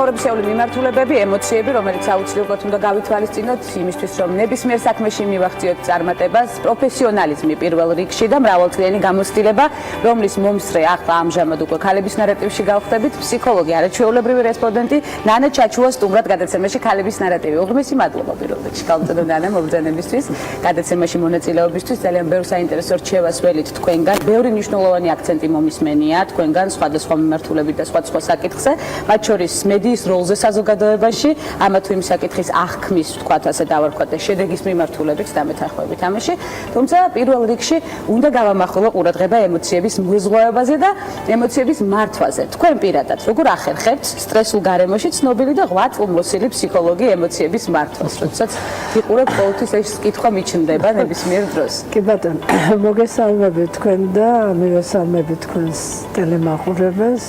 ცხოვრებისეული მიმართულებები, ემოციები, რომელიც აუცილებლად უნდა გავითვალისწინოთ იმისთვის, რომ ნებისმიერ საქმეში მივახციოთ წარმატებას, პროფესიონალიზმი პირველ რიგში და მრავალწლიანი გამოცდილება, რომლის მომსწრე ახლა ამჟამად უკვე ქალების ნარატივში გავხდებით, ფსიქოლოგი, არაჩვეულებრივი რესპონდენტი ნანა ჩაჩუა სტუმრად გადაცემაში ქალების ნარატივი. უღრმესი მადლობა პირველ რიგში გამწოდო ნანა მობრძანებისთვის, გადაცემაში მონაწილეობისთვის, ძალიან ბევრ საინტერესო რჩევას ველით თქვენგან, ბევრი მნიშვნელოვანი აქცენტი მომისმენია თქვენგან სხვადასხვა მიმართულებით და სხვადასხვა საკითხზე, მათ შორის მედიის როლზე საზოგადოებაში, ამა თუ იმ საკითხის აღქმის, ვთქვათ ასე დავარქვათ და შედეგის მიმართულებით დამეთანხმებით ამაში, თუმცა პირველ რიგში უნდა გავამახვილო ყურადღება ემოციების მგრძნობაზე და ემოციების მართვაზე. თქვენ პირადად როგორ ახერხებთ სტრესულ გარემოში ცნობილი და ღვაწლმოსილი ფსიქოლოგი ემოციების მართვას, როდესაც იყურებთ ყოველთვის ეს კითხვა მიჩნდება ნებისმიერ დროს. კი ბატონო, მოგესალმებით თქვენ და მივესალმებით თქვენს ტელემაყურებელს.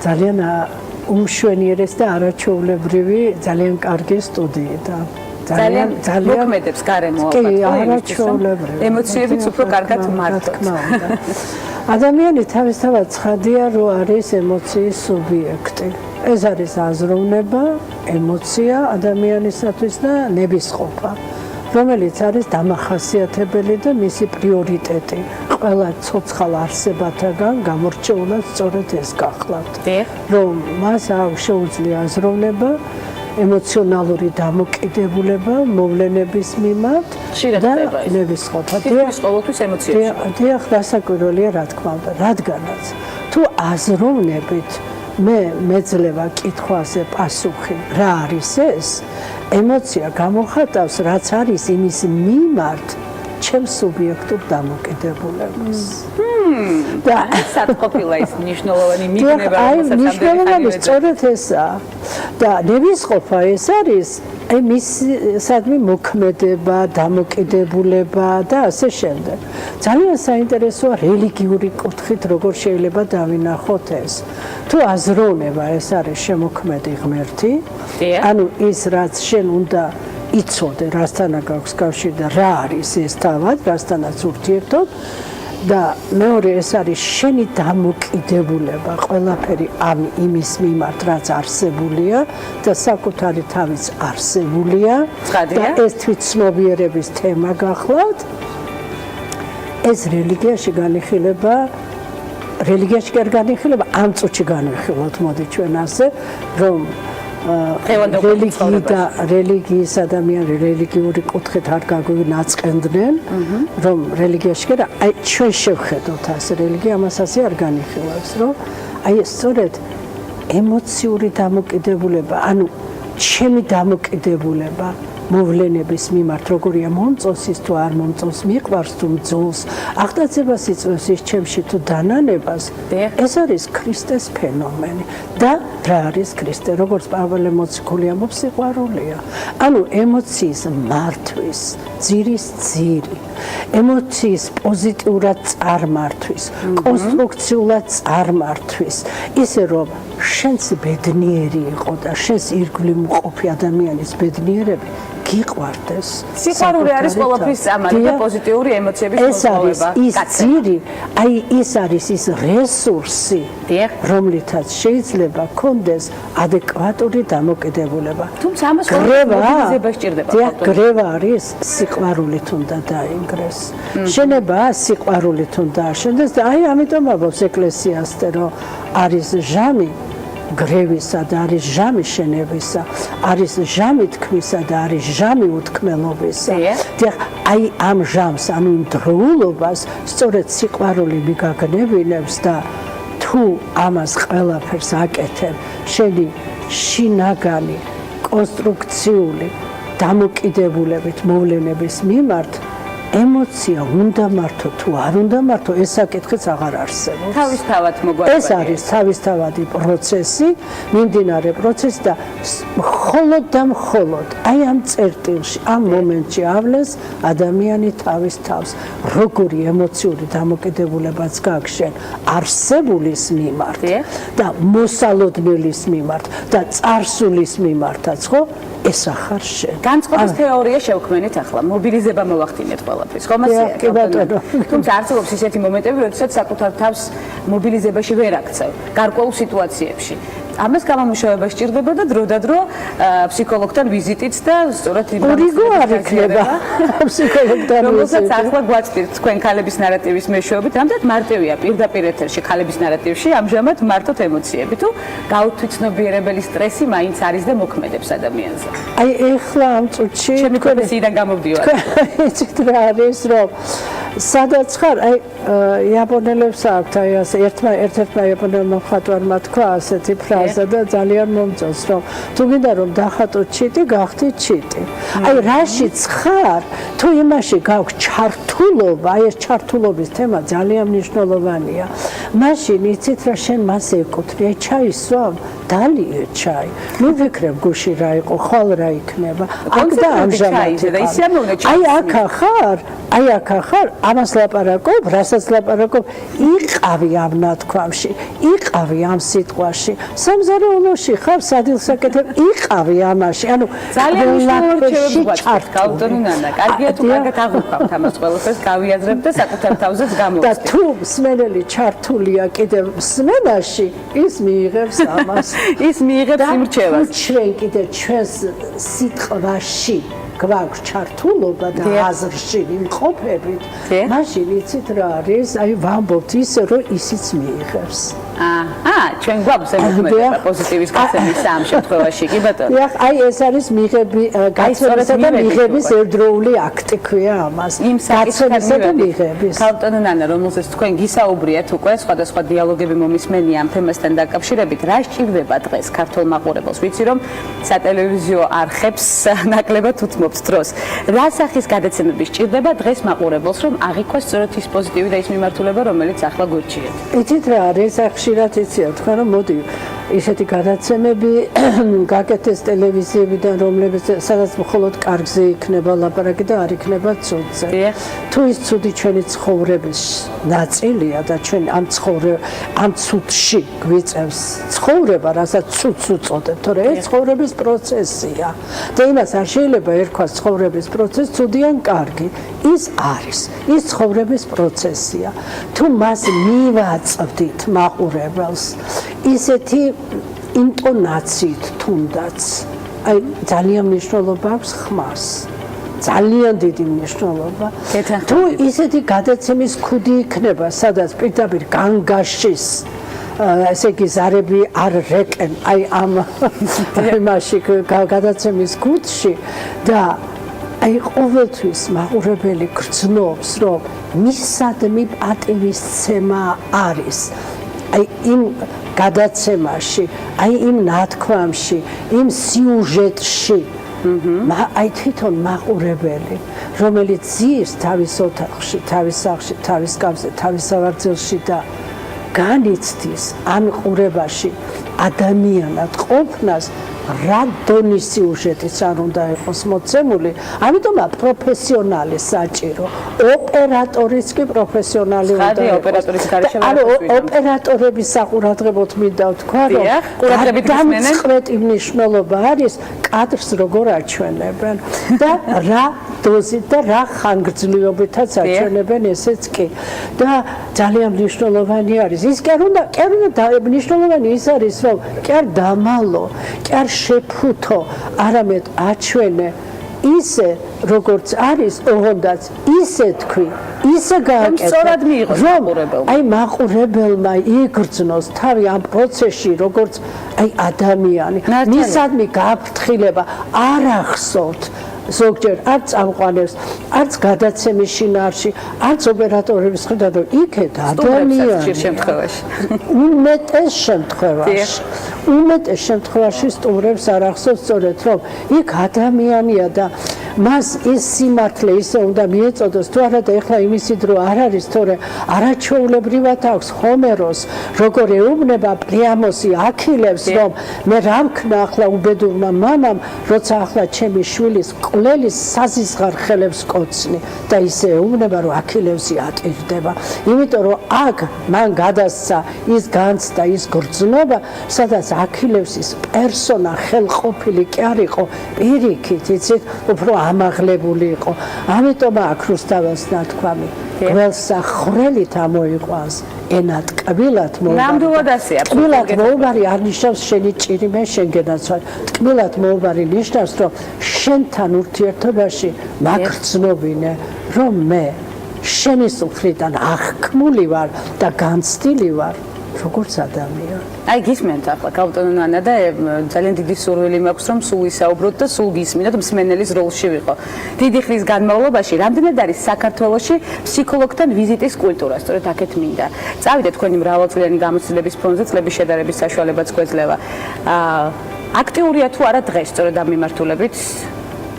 ძალიან უმშვენიერეს და არაჩვეულებრივი, ძალიან კარგი სტუდიიდან. ძალიან მოქმედებს გარემო ალბათ. კი, არაჩვეულებრივი. ემოციებიც უფრო კარგად მართვათ. ადამიანი თავისთავად ცხადია, რომ არის ემოციის სუბიექტი. ეს არის აზროვნება, ემოცია ადამიანისათვის და ნებისყოფა, რომელიც არის დამახასიათებელი და მისი პრიორიტეტი. ყველა ცოცხალ არსებათაგან გამორჩეულად სწორედ ეს გახლავთ. რომ მას აქვს შეუძლია აზროვნება, ემოციონალური დამოკიდებულება მოვლენების მიმართ და ნებისყოფა. ყოველთვის ემოციებში. დიახ, დასაკვირველია რა თქმა უნდა, რადგანაც თუ აზროვნებით მეძლევა კითხვაზე პასუხი, რა არის ეს? ემოცია გამოხატავს, რაც არის იმის მიმართ ჩემს სუბიექტურ დამოკიდებულებას. და სად ყოფილა ის მნიშვნელოვანი მიგნება, რომელსაც მნიშვნელოვანი სწორედ ესაა. და ნებისყოფა ეს არის მის სადმე მოქმედება, დამოკიდებულება და ასე შემდეგ. ძალიან საინტერესოა რელიგიური კუთხით როგორ შეიძლება დავინახოთ ეს. თუ აზროვნება ეს არის შემოქმედი ღმერთი, ანუ ის რაც შენ უნდა იცოდე, რასთან აქვს კავშირი და რა არის ეს თავად, რასთანაც ურთიერთობ და მეორე ეს არის შენი დამოკიდებულება, ყველაფერი იმის მიმართ, რაც არსებულია და საკუთარი თავის არსებულია და ეს თვითცნობიერების თემა გახლავთ. ეს რელიგიაში განიხილება, რელიგიაში კი არ განიხილება, ამ წუთში განვიხილოთ, მოდი ჩვენ ასე, რომ რელიგიის ადამიანი რელიგიური კუთხით არ გაგვინაწყენდნენ, რომ რელიგიაში კი არა, აი ჩვენ შევხედოთ ასე, რელიგია ამას ასე არ განიხილავს, რომ აი სწორედ ემოციური დამოკიდებულება, ანუ ჩემი დამოკიდებულება მოვლენების მიმართ, როგორია მომწონს ის თუ არ მომწონს, მიყვარს თუ მძულს, აღტაცებას იწვევს ის ჩემში თუ დანანებას, ეს არის ქრისტეს ფენომენი. და რა არის ქრისტე? როგორც პავლე მოციქული ამბობს, სიყვარულია. ანუ ემოციის მართვის, ძირის ძირი, ემოციის პოზიტიურად წარმართვის, კონსტრუქციულად წარმართვის, ისე რომ შენს ბედნიერი იყო და შენს ირგვლივ მყოფი ადამიანის ბედნიერები გიყვარდეს. სიყვარული არის ყველაფრის წამალი და პოზიტიური ემოციების მოსწავლება. ის ძირი, აი ის არის ის რესურსი, რომლითაც შეიძლება გქონდეს ადეკვატური დამოკიდებულება. თუმცა ამას მობილიზება სჭირდება. გრევა არის სიყვარულით უნდა დაინგრეს. შენება სიყვარულით უნდა დააშენდეს და აი ამიტომ ამბობს ეკლესიასთან, რომ არის ჟამი გრევისა და არის ჟამი შენებისა, არის ჟამი თქმისა და არის ჟამი უთქმელობისა. აი ამ ჟამს, ანუ იმ დროულობას სწორედ სიყვარული მიგაგნებინებს და თუ ამას ყველაფერს აკეთებ, შენი შინაგანი კონსტრუქციული დამოკიდებულებით მოვლენების მიმართ ემოცია უნდა მართო თუ არ უნდა მართო, ეს საკითხიც აღარ არსებობს. თავისთავად მოგვარება. ეს არის თავისთავადი პროცესი, მიმდინარე პროცესი და მხოლოდ და მხოლოდ აი ამ წერტილში, ამ მომენტში ავლენს ადამიანი თავის თავს, როგორი ემოციური დამოკიდებულებაც გაქვს არსებულის მიმართ და მოსალოდნელის მიმართ და წარსულის მიმართაც, ხო? ეს ახარ შენ. განწყობის თეორია შევქმნით ახლა, მობილიზება მოვახდინეთ ყველაფრის, ხომ ასეა? კი ბატონო. თუმცა არსებობს ისეთი მომენტები, როდესაც საკუთარ თავს მობილიზებაში ვერ აქცევ, გარკვეულ სიტუაციებში. ამას გამომუშავება სჭირდება და დროდადრო ფსიქოლოგთან ვიზიტიც და სწორად ორიგო არ იქნება ფსიქოლოგთან რომელსაც ახლა გვაწვდით თქვენ ქალების ნარატივის მეშვეობით, ამდენ მარტივია პირდაპირ ეთერში ქალების ნარატივში ამჟამად მარტოთ ემოციები თუ გაუთვითცნობიერებელი სტრესი მაინც არის და მოქმედებს ადამიანზე. აი ეხლა ამ წუთში ჩემი პროფესიიდან გამომდივარ. იცით რა არის რომ სადაც ხარ აი იაპონელებს აქვთ აი ასე ერთ-ერთმა იაპონელმა მხატვარმა თქვა ასეთი ფრაზა და ძალიან მომწონს რომ თუ გინდა რომ დახატო ჩიტი გახდით ჩიტი. აი რაშიც ხარ თუ იმაში გაქვს ჩართულობა აი ეს ჩართულობის თემა ძალიან მნიშვნელოვანია. მაშინ იცით რა შენ მას ეკუთვნი აი ჩაისვამ დალიე ჩაი. ნუ ვიქრებ გუში რა იყო ხვალ რა იქნება. აქ და ამჟამად აი აქ ახარ ამას ლაპარაკობ, რასაც ლაპარაკობ, იყავი ამ ნათქვამში, იყავი ამ სიტყვაში. სამზარეულოში ხარ, სადილსაკეთებ, იყავი ამაში. ანუ ძალიან მნიშვნელოვანი რჩევები გავუტონო ნანა. კარგია თუ კარგად აღვქვამთ ამას ყველაფერს, გავიაზრებ და საკუთარ თავზეც გამოვხსნით. და თუ მსმენელი ჩართულია კიდევ მსმენაში, ის მიიღებს ამას. ის მიიღებს იმრჩევას. ჩვენ კიდევ ჩვენს სიტყვაში გვაქვს ჩართულობა და აზრში იმყოფებით, მაშინ იცით რა არის, აი ვამბობთ ისე, რომ ისიც მიიღებს. ჩვენ გვაქვს ემოქმედება პოზიტივის გაცემის ამ შემთხვევაში, კი ბატონო. აი ეს არის მიღები, გაცემისა და მიღების ერთდროული აქტი ქვია ამას. გაცემისა და მიღების. ბატონო ნანა, რომელზეც თქვენ გისაუბრიათ უკვე სხვადასხვა დიალოგები მომისმენია ამ თემასთან დაკავშირებით, რა სჭირდება დღეს ქართულ მაყურებელს? ვიცი რომ სატელევიზიო არხებს ნაკლებად უთმობთ დროს. რა სახის გადაცემები სჭირდება დღეს მაყურებელს, რომ აღიქვას სწორედ ის პოზიტივი და ის მიმართულება, რომელიც ახლა გურჩიეთ? იცით რა არის, ხშირად იციან თქვენ რომ მოდი ისეთი გადაცემები გაკეთეს ტელევიზიებიდან, რომლებიც სადაც მხოლოდ კარგზე იქნება ლაპარაკი და არ იქნება ცუდზე. თუ ის ცუდი ჩვენი ცხოვრების ნაწილია და ჩვენ ამ ცუდში გვიწევს ცხოვრება, რასაც ცუდს უწოდებთ, თორე ეს ცხოვრების პროცესია. და იმას არ შეიძლება ერქვას ცხოვრების პროცესი ცუდი ან კარგი. ის არის, ის ცხოვრების პროცესია. თუ მას მივაწვდით მაყურებელს ისეთი ინტონაციით თუნდაც აი ძალიან მნიშვნელობა აქვს ხმას ძალიან დიდი მნიშვნელობა თუ ისეთი გადაცემის ქუდი იქნება სადაც პირდაპირ განგაშის ესე იგი ზარები არ რეკენ აი ამ იმაში გადაცემის ქუდში და აი ყოველთვის მაყურებელი გრძნობს რომ მისადმი პატივისცემა არის აი იმ გადაცემაში, აი იმ ნათქვამში, იმ სიუჟეტში, აი თვითონ მაყურებელი, რომელიც ზის თავის ოთახში, თავის სახლში, თავის კამზე, თავის სავარძელში და განიცდის ამ ყურებაში ადამიანად ყოფნას რა დონის სიუჟეტიც არ უნდა იყოს მოცემული, ამიტომა პროფესიონალი საჭირო, ოპერატორიც კი პროფესიონალი უნდა ოპერატორის გარეშე ანუ ოპერატორების საყურადღებოდ მინდა ვთქვა, რომ გადამწყვეტი მნიშვნელობა არის კადრს როგორ აჩვენებენ და რა დოზით და რა ხანგრძლივობითაც აჩვენებენ ესეც კი და ძალიან მნიშვნელოვანი არის ის კი არ უნდა მნიშვნელოვანი ის არის რომ კი არ დამალო კი არ შეფუთო არამედ აჩვენე ისე როგორც არის ოღონდაც ისე თქვი ისე გააკეთე რომ აი მაყურებელმა იგრძნოს თავი ამ პროცესში როგორც აი ადამიანი მისადმი გაფრთხილება არ ახსოვთ ზოგჯერ არც წამყვანებს, არც გადაცემის შინაარსში, არც ოპერატორების ხედავთ, რომ იქეთ ადამიანი შემთხვევაში. უმეტეს შემთხვევაში სტუმრებს არ ახსოვს სწორედ, რომ იქ ადამიანია და მას ის სიმართლე ისე უნდა მიეწოდოს, თუ არა და ეხლა იმისი დრო არ არის, თორე არაჩვეულებრივად აქვს ჰომეროს, როგორ ეუბნება პრიამოსი აქილევს, რომ მე რა ვქნა ახლა უბედურმა მამამ, როცა ახლა ჩემი შვილის კვლელის საზისხარ ხელებს კოცნი და ისე ეუბნება, რომ აქილევსი ატირდება. იმიტომ რომ აქ მან გადასცა ის განცდა, ის გრძნობა, სადაც აქილევსის პერსონა ხელყოფილი კი არ იყო პირიქით, იცით, უფრო ამაღლებული იყო. ამიტომ აქ რუსთაველს ნათქვამი გველსახრელით ამოიყვანს ენა ტკბილად მოუბარი. ნამდვილად ასეა. ტკბილად მოუბარი არ ნიშნავს შენი ჭირიმე შენგენაც ვარ. ტკბილად მოუბარი ნიშნავს რომ შენთან ურთიერთობაში მაგრძნობინე რომ მე შენი სულიდან აღქმული ვარ და განცდილი ვარ როგორც ადამიანი. აი გისმენთ ახლა კავტონო ნანა და ძალიან დიდი სურვილი მაქვს რომ სულ ისაუბროთ და სულ გისმინოთ მსმენელის როლში ვიყო. დიდი ხნის განმავლობაში რამდენად არის საქართველოში ფსიქოლოგთან ვიზიტის კულტურა, სწორედ აქეთ მინდა. წავიდეთ თქვენი მრავალწლიანი გამოცდილების ფონზე წლების შედარების საშუალებაც გვეძლევა. აქტიურია თუ არა დღეს სწორედ ამ მიმართულებით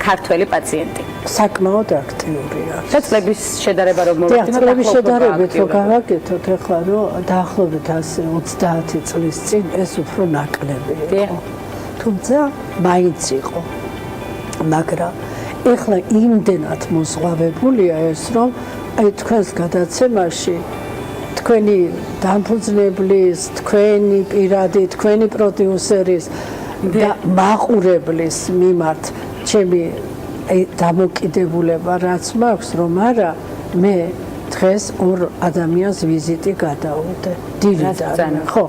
ქართველი პაციენტი? საკმაოდ აქტიურია. და წლების შედარება რომ მოვიდინოთ, წლების შედარებით რო გავაკეთოთ ახლა რომ დაახლოებით 30 წლის წინ ეს უფრო ნაკლები იყო. თუმცა მაინც იყო. მაგრამ ეხლა იმდენად მოზღვავებულია ეს რომ აი თქვენს გადაცემაში თქვენი დამფუძნებლის, თქვენი პირადი, თქვენი პროდიუსერის და მაყურებლის მიმართ ჩემი დამოკიდებულება რაც მაქვს რომ არა მე დღეს ორ ადამიანს ვიზიტი გადაუდე დილიდან ხო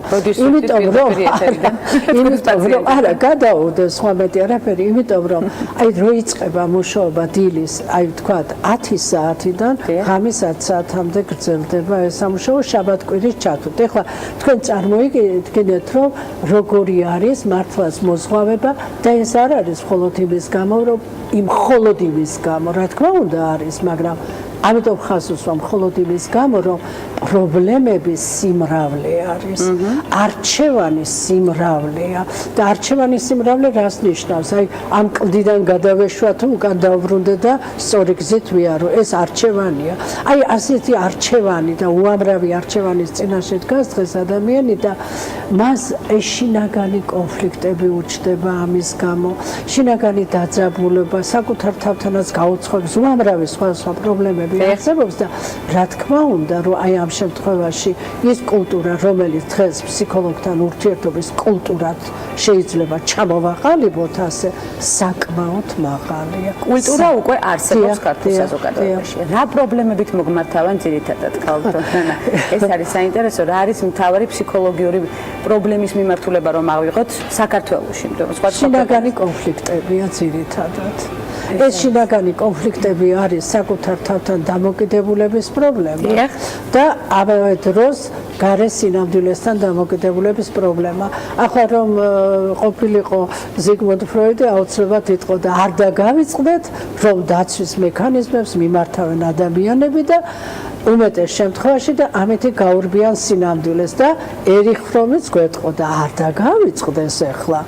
იმიტომ რომ არა გადაუდე სხვა მეტი არაფერი იმიტომ რომ აი რო იწყება მუშაობა დილის აი თქვა 10 საათიდან ღამის 10 საათამდე გრძელდება ეს სამუშაო შაბათ-კვირის ჩათვლით ეხლა თქვენ წარმოიდგინეთ რომ როგორი არის მართლაც მოზღვავება და ეს არ არის მხოლოდ იმის გამო რომ მხოლოდ იმის გამო რა თქმა უნდა არის მაგრამ ამიტომ ხას უსვამ მხოლოდ იმის გამო რომ პრობლემების სიმრავლე არის არჩევანის სიმრავლეა და არჩევანის სიმრავლე რას ნიშნავს აი ამ კლდიდან გადავეშვა თუ უკან დავბრუნდე და სწორი გზით ვიარო ეს არჩევანია აი ასეთი არჩევანი და უამრავი არჩევანის წინაშე დგას დღეს ადამიანი და მას შინაგანი კონფლიქტები უჩნდება ამის გამო შინაგანი დაძაბულობა საკუთარ თავთანაც გაუცხოებს უამრავი სხვა პრობლემები არსებობს და რა თქმა უნდა რომ აი ამ შემთხვევაში ის კულტურა რომელიც დღეს ფსიქოლოგთან ურთიერთობის კულტურად შეიძლება ჩამოვაყალიბოთ ასე საკმაოდ მაღალია კულტურა უკვე არსებობს ქართულ საზოგადოებაში რა პრობლემებით მოგმართავენ ძირითადად ქალთონა ეს არის საინტერესო რა არის მთავარი ფსიქოლოგიური პრობლემის მიმართულება რომ ავიღოთ საქართველოში სხვა შინაგანი კონფლიქტებია ძირითადად ეს შინაგანი კონფლიქტები არის საკუთარ თავთან დამოკიდებულების პრობლემა და ამავე დროს გარე სინამდვილესთან დამოკიდებულების პრობლემა. ახლა რომ ყოფილიყო ზიგმუნდ ფროიდი აუცილებლად იტყო და არ დაგავიწყდეთ რომ დაცვის მექანიზმებს მიმართავენ ადამიანები და უმეტეს შემთხვევაში და ამეთი გაურბიან სინამდვილეს და ერიხ ფრომიც გვეტყო და არ დაგავიწყდეს ახლა.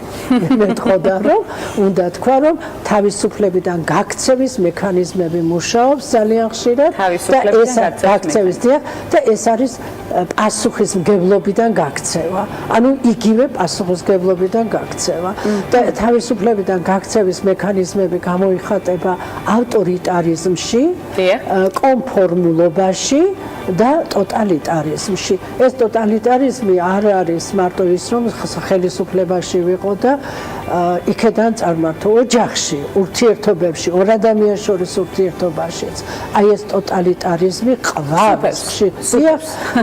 მეტყოდა რომ უნდა თქვა რომ თავისუფლებიდან გაქცევის მექანიზმები მუშაობს ძალიან ხშირად და ეს გაქცევის და ეს არის პასუხისმგებლობიდან გაქცევა. ანუ იგივე პასუხისმგებლობიდან გაქცევა და თავისუფლებიდან გაქცევის მექანიზმები გამოიხატება ავტორიტარიზმში, კონფორმულობაში და ტოტალიტარიზმში. ეს ტოტალიტარიზმი არ არის მარტო ის რომ ხელისუფლებაში ვიყო და იქედან წარმართო ოჯახში, ურთიერთობებში, ორ ადამიანს შორის ურთიერთობაშიც. აი ეს ტოტალიტარიზმი ყვავს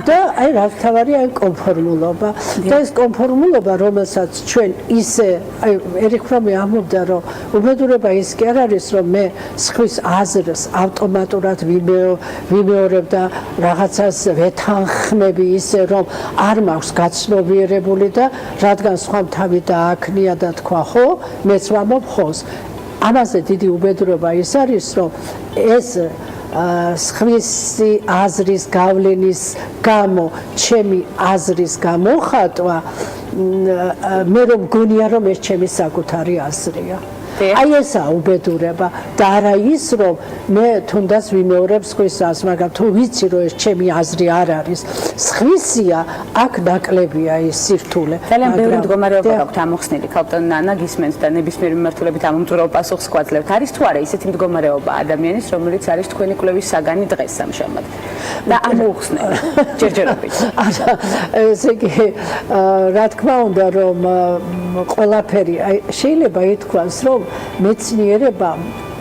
და აი რა თავარია აი კონფორმულობა და ეს კონფორმულობა რომელსაც ჩვენ ისე აი ერიხ ფრომი ამბობდა რომ უბედურება ის კი არ არის რომ მე სხვის აზრს ავტომატურად ვიმეორებ და რაღაცას ვეთანხმები ისე რომ არ მაქვს გაცნობიერებული და რადგან სხვამ თავი დააქმნია და თქვა ხო მეც ვამბობ ხოს ამაზე დიდი უბედურება ის არის რომ ეს სხვისი აზრის გავლენის გამო ჩემი აზრის გამოხატვა მე რომ გონია რომ ეს ჩემი საკუთარი აზრია აი ესა უბედურება და არა ის რომ მე თუნდაც ვიმეორებ სხვის აზრს მაგრამ თუ ვიცი რომ ეს ჩემი აზრი არ არის სხვისია აქ ნაკლებია ის სირთულე ძალიან ბევრი მდგომარეობა გაქვთ ამოხსნილი ქალბატონ ნანა გისმენთ და ნებისმიერ მიმართულებით ამომწურავ პასუხს გვაძლევთ არის თუ არა ისეთი მდგომარეობა ადამიანის რომელიც არის თქვენი კვლევის საგანი დღეს სამშაბათ და ამოხსნელი ჯერჯერობით ესე იგი რა თქმა უნდა რომ ყველაფერი შეიძლება ითქვას რომ მეცნიერება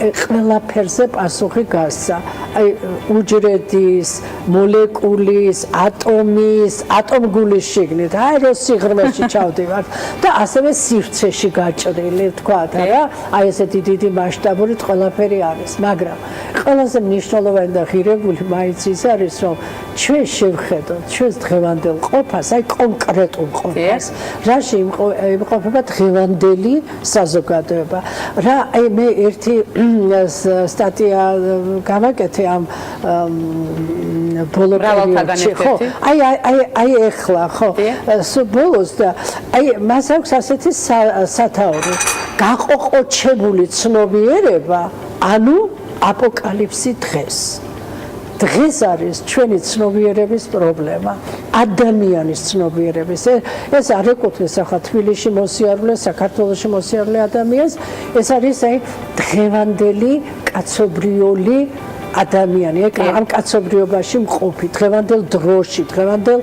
ყველაფერზე პასუხი გასცა. აი უჯრედის, მოლეკულის, ატომის, ატომგულის შიგნით, აი რო სიღრმეში ჩავდივართ და ასევე სივრცეში გაჭრილი, თქვათ, რა, აი ესეთი დიდი მასშტაბურით ყველაფერი არის, მაგრამ ყველაზე მნიშვნელოვანი და ღირებული მაინც ის არის, რომ ჩვენ შევხედოთ ჩვენს დღევანდელ ყოფას, აი კონკრეტულ ყოფას, რაში იმყოფება დღევანდელი საზოგადოება. რა, აი მე ერთი სტატია გავაკეთე ამ ბოლო პერიოდში, ხო? აი ეხლა, ხო? ბოლოს და აი მას აქვს ასეთი სათაური, გაყოყოჩებული ცნობიერება, ანუ აპოკალიფსი დღეს. დღეს არის ჩვენი ცნობიერების პრობლემა, ადამიანის ცნობიერების. ეს არ ეკუთვნის ახლა თბილისში მოსიარულე, საქართველოში მოსიარულე ადამიანს, ეს არის აი დღევანდელი კაცობრიული ადამიანი, ამ კაცობრიობაში მყოფი, დღევანდელ დროში, დღევანდელ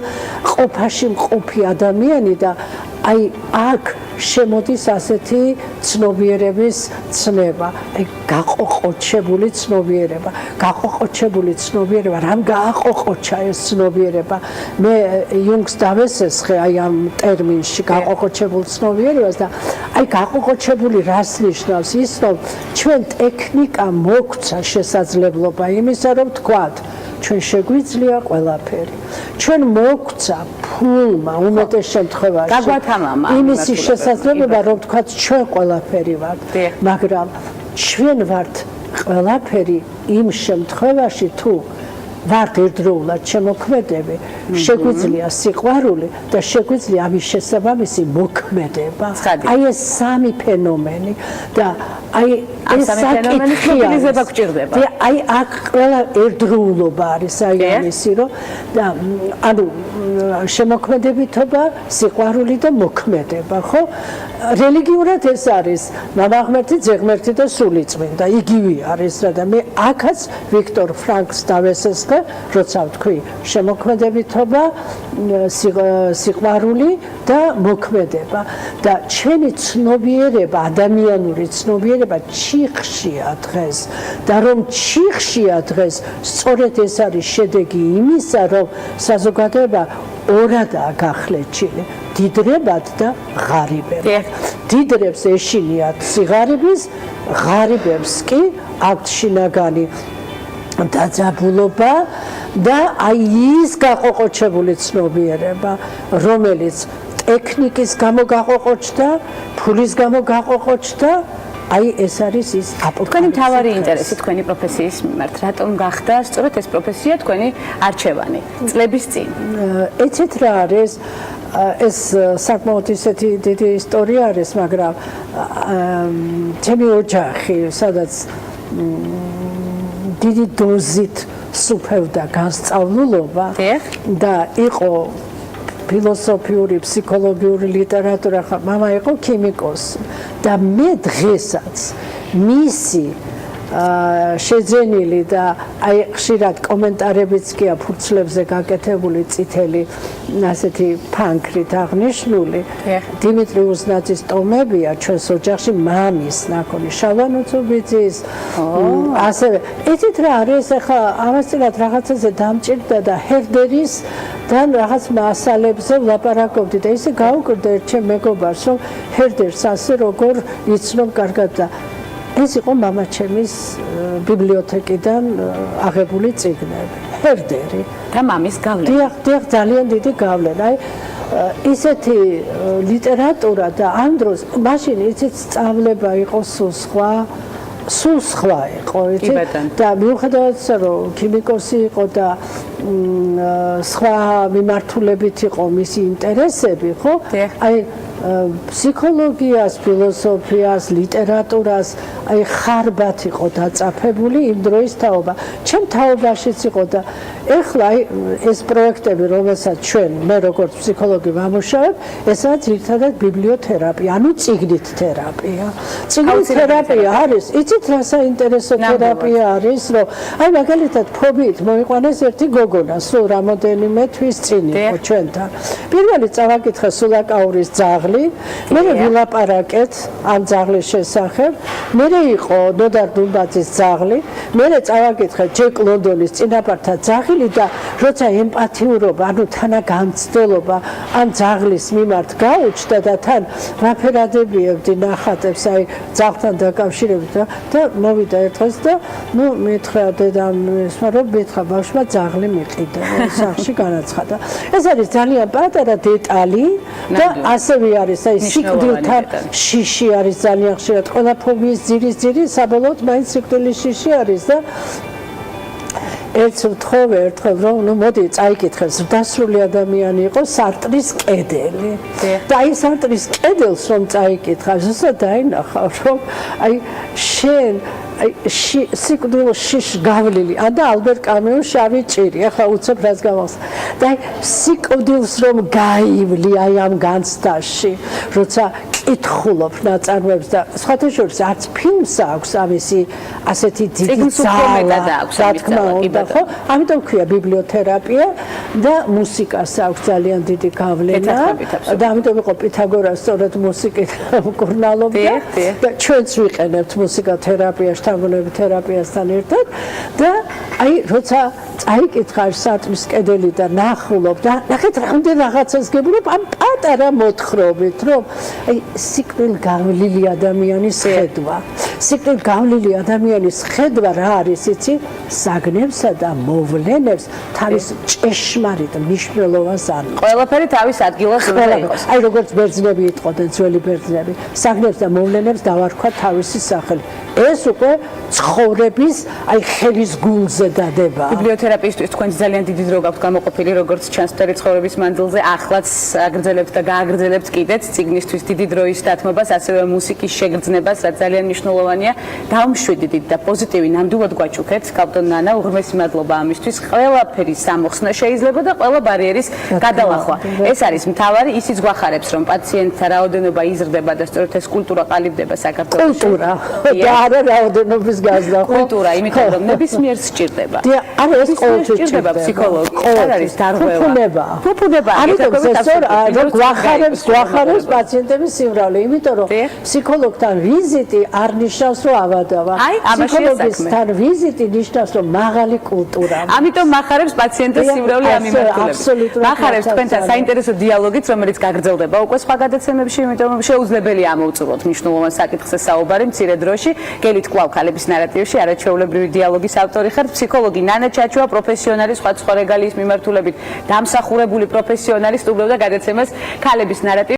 ყოფაში მყოფი ადამიანი და აი აქ შემოდის ასეთი ცნობიერების ცნება, აი გაყოყოჩებული ცნობიერება, გაყოყოჩებული ცნობიერება, რამ გააყოყოჩა ეს ცნობიერება. მე იუნგს დავესესხე აი ამ ტერმინში გაყოყოჩებულ ცნობიერებას და აი გაყოყოჩებული რას ნიშნავს? ის რომ ჩვენ ტექნიკა მოგცა შესაძლებლობა იმისა, რომ თქვათ ჩვენ შეგვიძლია ყველაფერი. ჩვენ მოგცა ფულმა უმეტეს შემთხვევაში იმისი შესაძლებლობა, რომ თქვათ ჩვენ ყველაფერი ვართ, მაგრამ ჩვენ ვართ ყველაფერი იმ შემთხვევაში თუ ვართ ერთდროულად შემოქმედები, შეგვიძლია სიყვარული და შეგვიძლია ამის შესაბამისი მოქმედება. აი ეს სამი ფენომენი და აი ეს საკითხია გჭირდება. აი აქ ყველა ერთდროულობა არის აი ამისი, რომ და ანუ შემოქმედებითობა, სიყვარული და მოქმედება, ხო? რელიგიურად ეს არის მამაღმერთი, ძეღმერთი და სულიწმინდა. იგივე არის რა და მე აქაც ვიქტორ ფრანკს დავესესხე, როცა ვთქვი შემოქმედებითობა, სიყვარული და მოქმედება და ჩვენი ცნობიერება, ადამიანური ცნობიერება ჩიხშია დღეს და რომ ჩიხშია დღეს, სწორედ ეს არის შედეგი იმისა, რომ საზოგადოება ორადაა გახლეჩილი. დიდრებად და ღარიბებად. დიდრებს ეშინიათ სიღარიბის, ღარიბებს კი აქვთ შინაგანი დაძაბულობა და აი ის გაყოყოჩებული ცნობიერება, რომელიც ტექნიკის გამო გაყოყოჩდა, ფულის გამო გაყოყოჩდა, აი ეს არის ის აპოკალიფსი. თქვენი მთავარი ინტერესი თქვენი პროფესიის მიმართ, რატომ გახდა სწორედ ეს პროფესია თქვენი არჩევანი წლების წინ? ეცეთ რა არის ეს საკმაოდ ისეთი დიდი ისტორია არის, მაგრამ ჩემი ოჯახი, სადაც დიდი დოზით სუფევდა განსწავლულობა და იყო ფილოსოფიური, ფსიქოლოგიური ლიტერატურა, მამა იყო ქიმიკოსი და მე დღესაც მისი შეძენილი და აი ხშირად კომენტარებიც კი ფურცლებზე გაკეთებული წითელი ასეთი ფანქრით აღნიშნული დიმიტრი უზნაძის ტომებია ჩვენს ოჯახში მამის ნაკონი შალვანუცუბიძის ასევე ეთით რა არის ახლა ამასწილად რაღაცაზე დამჭირდა და ჰერდერის და რაღაც მასალებზე ვლაპარაკობდი და ისე გავუკვირდა ერთ ჩემ მეგობარს რომ ჰერდერს ასე როგორ იცნობ კარგად და ეს იყო მამაჩემის ბიბლიოთეკიდან აღებული წიგნები. ჰერდერი და მამის გავლენა. დიახ, ძალიან დიდი გავლენა. აი ისეთი ლიტერატურა და ამ დროს მაშინ იცით სწავლება იყო სულ სხვა იყო, იცით? და მიუხედავად იმისა, რომ ქიმიკოსი იყო და სხვა მიმართულებით იყო მისი ინტერესები, ხო? აი ფსიქოლოგიას, ფილოსოფიას, ლიტერატურას, აი ხარბად იყო დაწაფებული იმ დროის თაობა. ჩემ თაობაშიც იყო და ეხლა აი ეს პროექტები, რომელსაც ჩვენ მე როგორც ფსიქოლოგი ვამუშავებ, ესაა ძირითადად ბიბლიოთერაპია, ანუ წიგნით თერაპია. წიგნით თერაპია არის, იცით რა საინტერესო თერაპია არის, რომ აი მაგალითად ფობიით მოიყვანეს ერთი გოგონა, სულ რამოდენიმე თვის წინ იყო ჩვენთან. პირველი წავაკითხე სულაკაურის ძაღლი ძაღლი, მე ვილაპარაკეთ ამ ძაღლის შესახებ, მე იყო ნოდარ დუმბაძის ძაღლი, მე წავაკითხე ჯეკ ლონდონის წინაპართა ძაღლი და როცა ემპათიურობა, ანუ თანაგამცდელობა ამ ძაღლის მიმართ გაუჩნდა და თან რაფერადებიებდი ნახატებს აი ძაღლთან დაკავშირებით და მოვიდა ერთხელ და ნუ მითხრა დედამ ესმა რომ მითხრა ბავშვმა ძაღლი მიყიდა სახლში განაცხადა. ეს არის ძალიან პატარა დეტალი და ასევე არის აი სიკვდილთან შიში არის ძალიან ხშირად ყველა ფობიის ძირი საბოლოოდ მაინც სიკვდილის შიში არის და ერთხელ რომ ნუ მოდი წაიკითხე ზრდასრული ადამიანი იყო სარტრის კედელი და აი სარტრის კედელს რომ წაიკითხავ ზუსტად დაინახავ რომ აი შენ სიკვდილ შიშ გავლილი და ალბერტ კამიუს შავი ჭირი ახლა უცებ რას გამახსოვს და სიკვდილს რომ გაივლი აი ამ განცდაში როცა კითხულობ ნაწარმოებს და სხვათა შორის არც ფილმს აქვს ამისი ასეთი დიდი ძალა რა თქმა უნდა ხო ამიტომ ქვია ბიბლიოთერაპია და მუსიკას აქვს ძალიან დიდი გავლენა და ამიტომ იყო პითაგორას სწორედ მუსიკით მკურნალობდა და ჩვენც ვიყენებთ მუსიკათერაპიაში თანგონები თერაპიასთან ერთად და აი როცა წაიკითხარ სარტრის კედელი და ნახულობ და ნახეთ რამდენ რაღაცას გებულობ ამ პატარა მოთხრობით რომ აი სიკვდილ გავლილი ადამიანის ხედვა სიკვდილ გავლილი ადამიანის ხედვა რა არის იცი საგნებსა და მოვლენებს თავის ჭეშმარიტ მნიშვნელობას ანის ყველაფერი თავის ადგილას უნდა იყოს აი როგორც ბერძნები იტყოდნენ ძველი ბერძნები საგნებს და მოვლენებს დავარქვა თავისი სახელი ეს უკვე ცხოვრების აი ხელის გულზე დადება ბიბლიოთერაპიისთვის თქვენ ძალიან დიდი დრო გაქვთ გამოყოფილი როგორც ჩანს მთელი ცხოვრების მანძილზე ახლაც აგრძელებთ და გააგრძელებთ კიდეც წიგნისთვის დიდი დროის დათმობას ასევე მუსიკის შეგრძნებას რაც ძალიან მნიშვნელოვანია დავმშვიდდით და პოზიტივი ნამდვილად გვაჩუქეთ კავტონ ნანა უღრმესი მადლობა ამისთვის ყველაფერი სამოხსნა შეიძლება და ყველა ბარიერის გადალახვა ეს არის მთავარი ისიც გვახარებს რომ პაციენტთა რაოდენობა იზრდება და სწორედ ეს კულტურა ყალიბდება საქართველოში კულტურა და არა რაოდენობის გაზრდა კულტურა იმიტომ რომ ნებისმიერს სჭირდება არა ეს ყოველთვის სჭირდება ფსიქოლოგი არ არის დარღვევა ფუფუნება ამიტომ რომ გვახარებს პაციენტების სიმრავლე იმიტომ რომ ფსიქოლოგთან ვიზიტი არ ნიშნავს რომ ავადავა ფსიქოლოგისთან ვიზიტი ნიშნავს რომ მაღალი კულტურა ამიტომ მახარებს პაციენტის სიმრავლე ამ მიმართულებით მახარებს თქვენთან საინტერესო დიალოგით რომელიც გაგრძელდება უკვე სხვა გადაცემებში იმიტომ რომ შეუძლებელია ამოვწუროთ მნიშვნელოვან საკითხზე საუბარი მცირე დროში გელით კვლავ ქალების ნარატივში არაჩვეულებრივი დიალოგის ავტორი ხართ ფსიქოლოგი ნანა ჩაჩუა პროფესიონალი სხვა რეგალიის მიმართულებით დამსახურებული პროფესიონალი სტუმრობდა გადაცემას ქალების ნარატივი